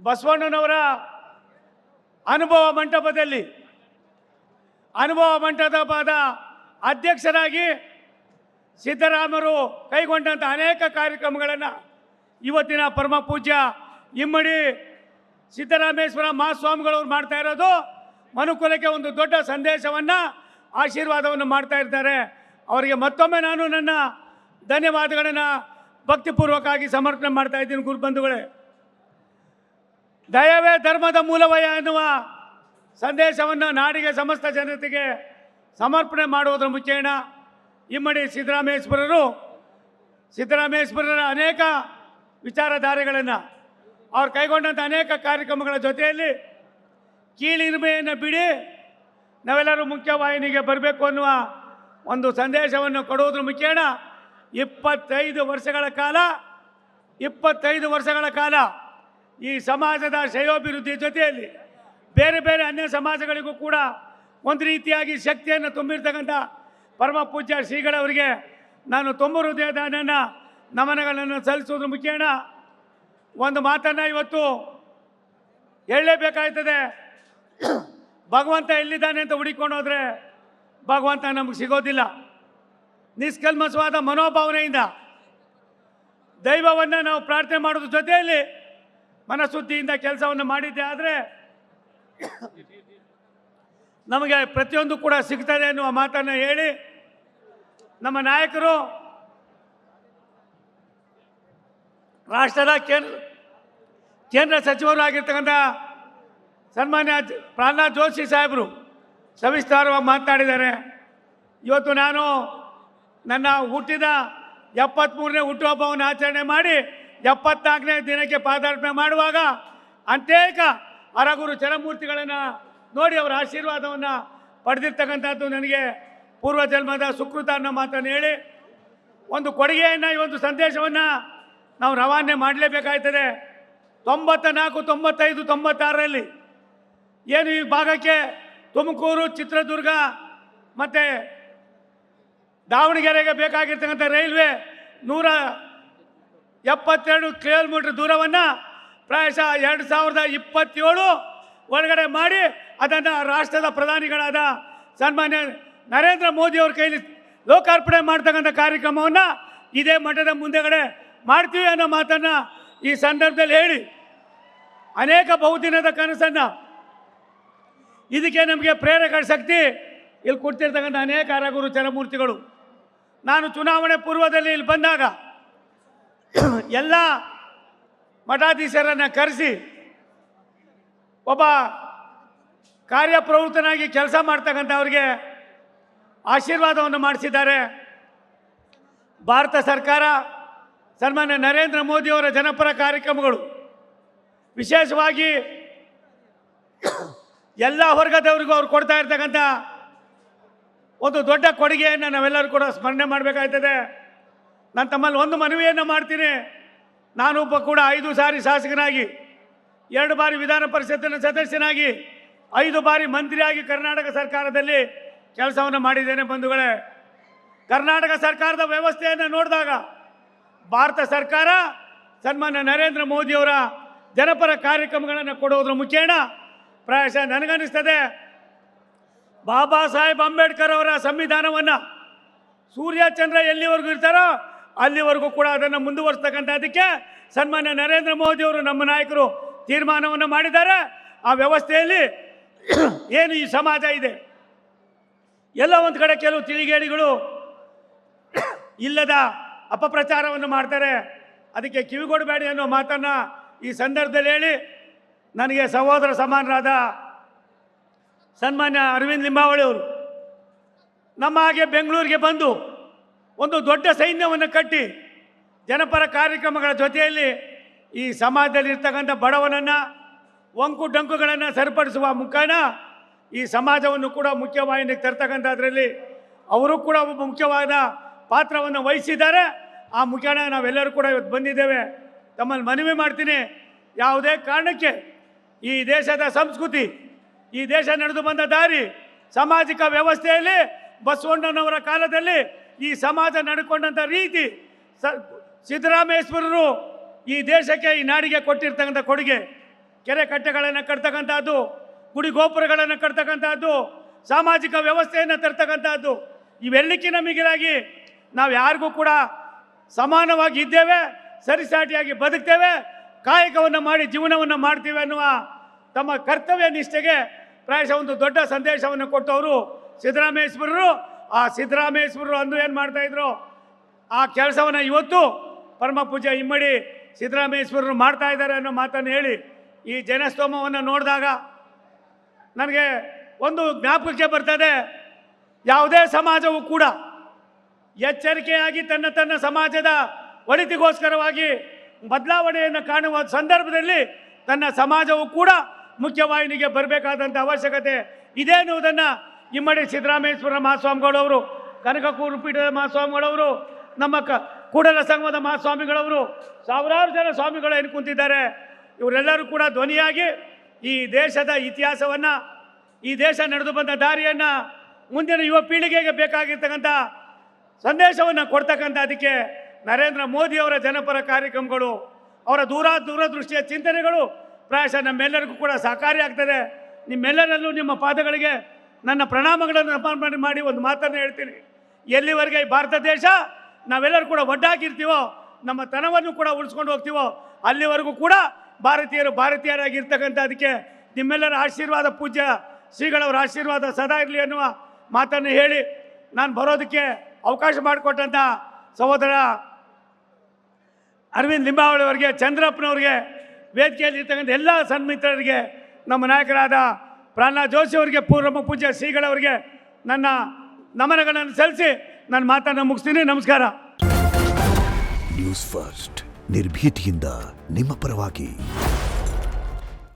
ಬಸವಣ್ಣನವರ ಅನುಭವ ಮಂಟಪದ ಅಧ್ಯಕ್ಷರಾಗಿ ಸಿದ್ದರಾಮರು ಕೈಗೊಂಡಂಥ ಅನೇಕ ಕಾರ್ಯಕ್ರಮಗಳನ್ನು ಇವತ್ತಿನ ಪರಮ ಪೂಜ್ಯ ಇಮ್ಮಡಿ ಸಿದ್ದರಾಮೇಶ್ವರ ಮಹಾಸ್ವಾಮಿಗಳವರು ಮಾಡ್ತಾ ಇರೋದು ಮನುಕುಲಕ್ಕೆ ಒಂದು ದೊಡ್ಡ ಸಂದೇಶವನ್ನು ಆಶೀರ್ವಾದವನ್ನು ಮಾಡ್ತಾ ಇರ್ತಾರೆ. ಅವರಿಗೆ ಮತ್ತೊಮ್ಮೆ ನಾನು ನನ್ನ ಧನ್ಯವಾದಗಳನ್ನು ಭಕ್ತಿಪೂರ್ವಕವಾಗಿ ಸಮರ್ಪಣೆ ಮಾಡ್ತಾ ಇದ್ದೀನಿ. ಗುರುಬಂಧುಗಳೇ, ದಯವೇ ಧರ್ಮದ ಮೂಲವಯ ಎನ್ನುವ ಸಂದೇಶವನ್ನು ನಾಡಿಗೆ ಸಮಸ್ತ ಜನತೆಗೆ ಸಮರ್ಪಣೆ ಮಾಡುವುದರ ಮುಖೇನ ಇಮ್ಮಡಿ ಸಿದ್ದರಾಮೇಶ್ವರರ ಅನೇಕ ವಿಚಾರಧಾರೆಗಳನ್ನು ಅವ್ರು ಕೈಗೊಂಡಂಥ ಅನೇಕ ಕಾರ್ಯಕ್ರಮಗಳ ಜೊತೆಯಲ್ಲಿ ಕೀಳಿರಿಮೆಯನ್ನು ಬಿಡಿ ನಾವೆಲ್ಲರೂ ಮುಖ್ಯವಾಹಿನಿಗೆ ಬರಬೇಕು ಅನ್ನುವ ಒಂದು ಸಂದೇಶವನ್ನು ಕೊಡುವುದರ ಮುಖೇನ 25 ವರ್ಷಗಳ ಕಾಲ ಈ ಸಮಾಜದ ಶ್ರೇಯೋಭಿವೃದ್ಧಿ ಜೊತೆಯಲ್ಲಿ ಬೇರೆ ಬೇರೆ ಅನ್ಯ ಸಮಾಜಗಳಿಗೂ ಕೂಡ ಒಂದು ರೀತಿಯಾಗಿ ಶಕ್ತಿಯನ್ನು ತುಂಬಿರ್ತಕ್ಕಂಥ ಪರಮ ಪೂಜ್ಯ ಶ್ರೀಗಳವರಿಗೆ ನಾನು ತುಂಬ ಹೃದಯದ ನನ್ನ ನಮನಗಳನ್ನು ಸಲ್ಲಿಸೋದ್ರ ಮುಖೇನ ಒಂದು ಮಾತನ್ನು ಇವತ್ತು ಹೇಳಲೇಬೇಕಾಗ್ತದೆ. ಭಗವಂತ ಎಲ್ಲಿದ್ದಾನೆ ಅಂತ ಹುಡುಕೊಂಡು ಹೋದರೆ ಭಗವಂತ ನಮಗೆ ಸಿಗೋದಿಲ್ಲ. ನಿಷ್ಕಲ್ಮಶವಾದ ಮನೋಭಾವನೆಯಿಂದ ದೈವವನ್ನು ನಾವು ಪ್ರಾರ್ಥನೆ ಮಾಡೋದ್ರ ಜೊತೆಯಲ್ಲಿ ಮನಶುದ್ಧಿಯಿಂದ ಕೆಲಸವನ್ನು ಮಾಡಿದ್ದೆ ಆದರೆ ನಮಗೆ ಪ್ರತಿಯೊಂದು ಕೂಡ ಸಿಗ್ತದೆ ಎನ್ನುವ ಮಾತನ್ನು ಹೇಳಿ ನಮ್ಮ ನಾಯಕರು ರಾಷ್ಟ್ರದ ಕೇಂದ್ರ ಸಚಿವರು ಆಗಿರ್ತಕ್ಕಂಥ ಸನ್ಮಾನ್ಯ ಪ್ರಹ್ಲಾದ್ ಜೋಶಿ ಸಾಹೇಬರು ಸವಿಸ್ತಾರವಾಗಿ ಮಾತನಾಡಿದ್ದಾರೆ. ಇವತ್ತು ನಾನು ನನ್ನ ಹುಟ್ಟಿದ 73ನೇ ಹುಟ್ಟುಹಬ್ಬವನ್ನು ಆಚರಣೆ ಮಾಡಿ 74ನೇ ದಿನಕ್ಕೆ ಪಾದಾರ್ಪಣೆ ಮಾಡುವಾಗ ಅನೇಕ ಅರಗುರು ಚರಮೂರ್ತಿಗಳನ್ನು ನೋಡಿ ಅವರ ಆಶೀರ್ವಾದವನ್ನು ಪಡೆದಿರ್ತಕ್ಕಂಥದ್ದು ನನಗೆ ಪೂರ್ವಜನ್ಮದ ಸುಕೃತ ಅನ್ನೋ ಮಾತನ್ನು ಹೇಳಿ ಒಂದು ಕೊಡುಗೆಯನ್ನು ಈ ಒಂದು ಸಂದೇಶವನ್ನು ನಾವು ರವಾನೆ ಮಾಡಲೇಬೇಕಾಗ್ತದೆ. 94, 95, 96ರಲ್ಲಿ ಏನು ಈ ಭಾಗಕ್ಕೆ ತುಮಕೂರು, ಚಿತ್ರದುರ್ಗ ಮತ್ತು ದಾವಣಗೆರೆಗೆ ಬೇಕಾಗಿರ್ತಕ್ಕಂಥ ರೈಲ್ವೆ 172 ಕಿಲೋಮೀಟರ್ ದೂರವನ್ನು ಪ್ರಾಯಶಃ 2027 ಒಳಗಡೆ ಮಾಡಿ ಅದನ್ನು ರಾಷ್ಟ್ರದ ಪ್ರಧಾನಿಗಳಾದ ಸನ್ಮಾನ್ಯ ನರೇಂದ್ರ ಮೋದಿಯವ್ರ ಕೈಲಿ ಲೋಕಾರ್ಪಣೆ ಮಾಡ್ತಕ್ಕಂಥ ಕಾರ್ಯಕ್ರಮವನ್ನು ಇದೇ ಮಠದ ಮುಂದೆಗಡೆ ಮಾಡ್ತೀವಿ ಅನ್ನೋ ಮಾತನ್ನು ಈ ಸಂದರ್ಭದಲ್ಲಿ ಹೇಳಿ ಅನೇಕ ಬಹುದಿನದ ಕನಸನ್ನು ಇದಕ್ಕೆ ನಮಗೆ ಪ್ರೇರಕ ಶಕ್ತಿ ಇಲ್ಲಿ ಕೊಡ್ತಿರ್ತಕ್ಕಂಥ ಅನೇಕ ಅರಗುರು ಚರಮೂರ್ತಿಗಳು. ನಾನು ಚುನಾವಣೆ ಪೂರ್ವದಲ್ಲಿ ಇಲ್ಲಿ ಬಂದಾಗ ಎಲ್ಲ ಮಠಾಧೀಶರನ್ನು ಕರೆಸಿ ಒಬ್ಬ ಕಾರ್ಯಪ್ರವೃತ್ತನಾಗಿ ಕೆಲಸ ಮಾಡ್ತಕ್ಕಂಥವ್ರಿಗೆ ಆಶೀರ್ವಾದವನ್ನು ಮಾಡಿಸಿದ್ದಾರೆ. ಭಾರತ ಸರ್ಕಾರ ಸನ್ಮಾನ್ಯ ನರೇಂದ್ರ ಮೋದಿಯವರ ಜನಪರ ಕಾರ್ಯಕ್ರಮಗಳು ವಿಶೇಷವಾಗಿ ಎಲ್ಲ ವರ್ಗದವರಿಗೂ ಅವ್ರು ಕೊಡ್ತಾ ಇರ್ತಕ್ಕಂಥ ಒಂದು ದೊಡ್ಡ ಕೊಡುಗೆಯನ್ನು ನಾವೆಲ್ಲರೂ ಕೂಡ ಸ್ಮರಣೆ ಮಾಡಬೇಕಾಗ್ತದೆ. ನಾನು ತಮ್ಮಲ್ಲಿ ಒಂದು ಮನವಿಯನ್ನು ಮಾಡ್ತೀನಿ. ನಾನೊಬ್ಬ ಕೂಡ 5 ಸಾರಿ ಶಾಸಕನಾಗಿ, 2 ಬಾರಿ ವಿಧಾನ ಪರಿಷತ್ತಿನ ಸದಸ್ಯನಾಗಿ, 5 ಬಾರಿ ಮಂತ್ರಿಯಾಗಿ ಕರ್ನಾಟಕ ಸರ್ಕಾರದಲ್ಲಿ ಕೆಲಸವನ್ನು ಮಾಡಿದ್ದೇನೆ. ಬಂಧುಗಳೇ, ಕರ್ನಾಟಕ ಸರ್ಕಾರದ ವ್ಯವಸ್ಥೆಯನ್ನು ನೋಡಿದಾಗ ಭಾರತ ಸರ್ಕಾರ ಸನ್ಮಾನ್ಯ ನರೇಂದ್ರ ಮೋದಿಯವರ ಜನಪರ ಕಾರ್ಯಕ್ರಮಗಳನ್ನು ಕೊಡುವುದರ ಮುಖೇನ ಪ್ರಾಯಶಃ ನನಗನ್ನಿಸ್ತದೆ ಬಾಬಾ ಸಾಹೇಬ್ ಅಂಬೇಡ್ಕರ್ ಅವರ ಸಂವಿಧಾನವನ್ನು ಸೂರ್ಯ ಚಂದ್ರ ಎಲ್ಲಿವರೆಗೂ ಇರ್ತಾರೋ ಅಲ್ಲಿವರೆಗೂ ಕೂಡ ಅದನ್ನು ಮುಂದುವರಿಸ್ತಕ್ಕಂಥದ್ದಕ್ಕೆ ಸನ್ಮಾನ್ಯ ನರೇಂದ್ರ ಮೋದಿಯವರು ನಮ್ಮ ನಾಯಕರು ತೀರ್ಮಾನವನ್ನು ಮಾಡಿದ್ದಾರೆ. ಆ ವ್ಯವಸ್ಥೆಯಲ್ಲಿ ಏನು ಈ ಸಮಾಜ ಇದೆ, ಎಲ್ಲ ಒಂದು ಕಡೆ ಕೆಲವು ತಿಳಿಗೇಡಿಗಳು ಇಲ್ಲದ ಅಪಪ್ರಚಾರವನ್ನು ಮಾಡ್ತಾರೆ. ಅದಕ್ಕೆ ಕಿವಿಗೊಡಬೇಡಿ ಅನ್ನೋ ಮಾತನ್ನು ಈ ಸಂದರ್ಭದಲ್ಲಿ ಹೇಳಿ ನನಗೆ ಸಹೋದರ ಸಮಾನರಾದ ಸನ್ಮಾನ್ಯ ಅರವಿಂದ್ ಲಿಂಬಾವಳಿ ಅವರು ನಮ್ಮ ಹಾಗೆ ಬೆಂಗಳೂರಿಗೆ ಬಂದು ಒಂದು ದೊಡ್ಡ ಸೈನ್ಯವನ್ನು ಕಟ್ಟಿ ಜನಪರ ಕಾರ್ಯಕ್ರಮಗಳ ಜೊತೆಯಲ್ಲಿ ಈ ಸಮಾಜದಲ್ಲಿ ಇರ್ತಕ್ಕಂಥ ಬಡವನನ್ನು ಒಂಕು ಡಂಕುಗಳನ್ನು ಸರಿಪಡಿಸುವ ಮುಖಾನ ಈ ಸಮಾಜವನ್ನು ಕೂಡ ಮುಖ್ಯವಾಹಿನಿಗೆ ತರ್ತಕ್ಕಂಥದ್ರಲ್ಲಿ ಅವರು ಕೂಡ ಒಬ್ಬ ಮುಖ್ಯವಾದ ಪಾತ್ರವನ್ನು ವಹಿಸಿದ್ದಾರೆ. ಆ ಮುಖಾನ ನಾವೆಲ್ಲರೂ ಕೂಡ ಇವತ್ತು ಬಂದಿದ್ದೇವೆ. ತಮ್ಮಲ್ಲಿ ಮನವಿ ಮಾಡ್ತೀನಿ, ಯಾವುದೇ ಕಾರಣಕ್ಕೆ ಈ ದೇಶದ ಸಂಸ್ಕೃತಿ, ಈ ದೇಶ ನಡೆದು ಬಂದ ದಾರಿ, ಸಾಮಾಜಿಕ ವ್ಯವಸ್ಥೆಯಲ್ಲಿ ಬಸವಣ್ಣನವರ ಕಾಲದಲ್ಲಿ ಈ ಸಮಾಜ ನಡ್ಕೊಂಡಂಥ ರೀತಿ, ಸಿದ್ದರಾಮೇಶ್ವರರು ಈ ದೇಶಕ್ಕೆ, ಈ ನಾಡಿಗೆ ಕೊಟ್ಟಿರ್ತಕ್ಕಂಥ ಕೊಡುಗೆ, ಕೆರೆ ಕಟ್ಟೆಗಳನ್ನು ಕಟ್ತಕ್ಕಂಥದ್ದು, ಗುಡಿ ಗೋಪುರಗಳನ್ನು ಕಟ್ತಕ್ಕಂಥದ್ದು, ಸಾಮಾಜಿಕ ವ್ಯವಸ್ಥೆಯನ್ನು ತರ್ತಕ್ಕಂಥದ್ದು. ಇವೆಲ್ಲಕ್ಕಿಂತ ಮಿಗಿಲಾಗಿ ನಾವು ಯಾರಿಗೂ ಕೂಡ ಸಮಾನವಾಗಿ ಇದ್ದೇವೆ, ಸರಿಸಾಟಿಯಾಗಿ ಬದುಕ್ತೇವೆ, ಕಾಯಕವನ್ನು ಮಾಡಿ ಜೀವನವನ್ನು ಮಾಡ್ತೀವಿ ಅನ್ನುವ ತಮ್ಮ ಕರ್ತವ್ಯ ನಿಷ್ಠೆಗೆ ಪ್ರಾಯಶಃ ಒಂದು ದೊಡ್ಡ ಸಂದೇಶವನ್ನು ಕೊಟ್ಟವರು ಸಿದ್ದರಾಮೇಶ್ವರರು. ಆ ಸಿದ್ದರಾಮೇಶ್ವರರು ಅಂದು ಏನು ಮಾಡ್ತಾಯಿದ್ರು, ಆ ಕೆಲಸವನ್ನು ಇವತ್ತು ಪರಮ ಪೂಜ್ಯ ಇಮ್ಮಡಿ ಸಿದ್ದರಾಮೇಶ್ವರರು ಮಾಡ್ತಾ ಇದ್ದಾರೆ ಅನ್ನೋ ಮಾತನ್ನು ಹೇಳಿ ಈ ಜನಸ್ತೋಮವನ್ನು ನೋಡಿದಾಗ ನನಗೆ ಒಂದು ಜ್ಞಾಪಕಕ್ಕೆ ಬರ್ತದೆ. ಯಾವುದೇ ಸಮಾಜವೂ ಕೂಡ ಎಚ್ಚರಿಕೆಯಾಗಿ ತನ್ನ ಸಮಾಜದ ಒಳಿತಿಗೋಸ್ಕರವಾಗಿ ಬದಲಾವಣೆಯನ್ನು ಕಾಣುವ ಸಂದರ್ಭದಲ್ಲಿ ತನ್ನ ಸಮಾಜವು ಕೂಡ ಮುಖ್ಯವಾಹಿನಿಗೆ ಬರಬೇಕಾದಂಥ ಅವಶ್ಯಕತೆ ಇದೆ ಎನ್ನುವುದನ್ನು ಇಮ್ಮಡಿ ಸಿದ್ದರಾಮೇಶ್ವರ ಮಹಾಸ್ವಾಮಿಗಳವರು, ಕನಕ ಗುರುಪೀಠದ ಮಹಾಸ್ವಾಮಿಗಳವರು, ನಮ್ಮ ಕೂಡಲ ಸಂಗಮದ ಮಹಾಸ್ವಾಮಿಗಳವರು, ಸಾವಿರಾರು ಜನ ಸ್ವಾಮಿಗಳು ಏನು ಕುಂತಿದ್ದಾರೆ. ಇವರೆಲ್ಲರೂ ಕೂಡ ಧ್ವನಿಯಾಗಿ ಈ ದೇಶದ ಇತಿಹಾಸವನ್ನು, ಈ ದೇಶ ನಡೆದು ಬಂದ ದಾರಿಯನ್ನು ಮುಂದಿನ ಯುವ ಪೀಳಿಗೆಗೆ ಬೇಕಾಗಿರ್ತಕ್ಕಂಥ ಸಂದೇಶವನ್ನು ಕೊಡ್ತಕ್ಕಂಥ ಅದಕ್ಕೆ ನರೇಂದ್ರ ಮೋದಿಯವರ ಜನಪರ ಕಾರ್ಯಕ್ರಮಗಳು, ಅವರ ದೂರದೃಷ್ಟಿಯ ಚಿಂತನೆಗಳು ಪ್ರಾಯಶಃ ನಮ್ಮೆಲ್ಲರಿಗೂ ಕೂಡ ಸಹಕಾರಿಯಾಗ್ತದೆ. ನಿಮ್ಮೆಲ್ಲರಲ್ಲೂ ನಿಮ್ಮ ಪಾದಗಳಿಗೆ ನನ್ನ ಪ್ರಣಾಮಗಳನ್ನು ಅರ್ಪಣೆ ಮಾಡಿ ಒಂದು ಮಾತನ್ನು ಹೇಳ್ತೀನಿ. ಎಲ್ಲಿವರೆಗೆ ಈ ಭಾರತ ದೇಶ ನಾವೆಲ್ಲರೂ ಕೂಡ ಒಡ್ಡಾಗಿರ್ತೀವೋ, ನಮ್ಮ ತನವನ್ನು ಕೂಡ ಉಳಿಸ್ಕೊಂಡು ಹೋಗ್ತೀವೋ, ಅಲ್ಲಿವರೆಗೂ ಕೂಡ ಭಾರತೀಯರಾಗಿರ್ತಕ್ಕಂಥ ಅದಕ್ಕೆ ನಿಮ್ಮೆಲ್ಲರ ಆಶೀರ್ವಾದ, ಪೂಜ್ಯ ಶ್ರೀಗಳವರ ಆಶೀರ್ವಾದ ಸದಾ ಇರಲಿ ಅನ್ನುವ ಮಾತನ್ನು ಹೇಳಿ ನಾನು ಬರೋದಕ್ಕೆ ಅವಕಾಶ ಮಾಡಿಕೊಟ್ಟಂಥ ಸಹೋದರ ಅರವಿಂದ್ ಲಿಂಬಾವಳಿ ಅವರಿಗೆ, ಚಂದ್ರಪ್ಪನವ್ರಿಗೆ, ವೇದಿಕೆಯಲ್ಲಿ ಇರ್ತಕ್ಕಂಥ ಎಲ್ಲ ಸನ್ಮಿತ್ರರಿಗೆ, ನಮ್ಮ ನಾಯಕರಾದ ಪ್ರಹ್ಲಾದ್ ಜೋಶಿ ಅವರಿಗೆ, ಪೂರ್ವ ಪೂಜ್ಯ ಶ್ರೀಗಳವರಿಗೆ ನನ್ನ ನಮನಗಳನ್ನು ಸಲ್ಲಿಸಿ ನನ್ನ ಮಾತನ್ನು ಮುಗಿಸ್ತೀನಿ. ನಮಸ್ಕಾರ. ನ್ಯೂಸ್ ಫಸ್ಟ್ ನಿರ್ಭೀತಿಯಿಂದ ನಿಮ್ಮ ಪರವಾಗಿ.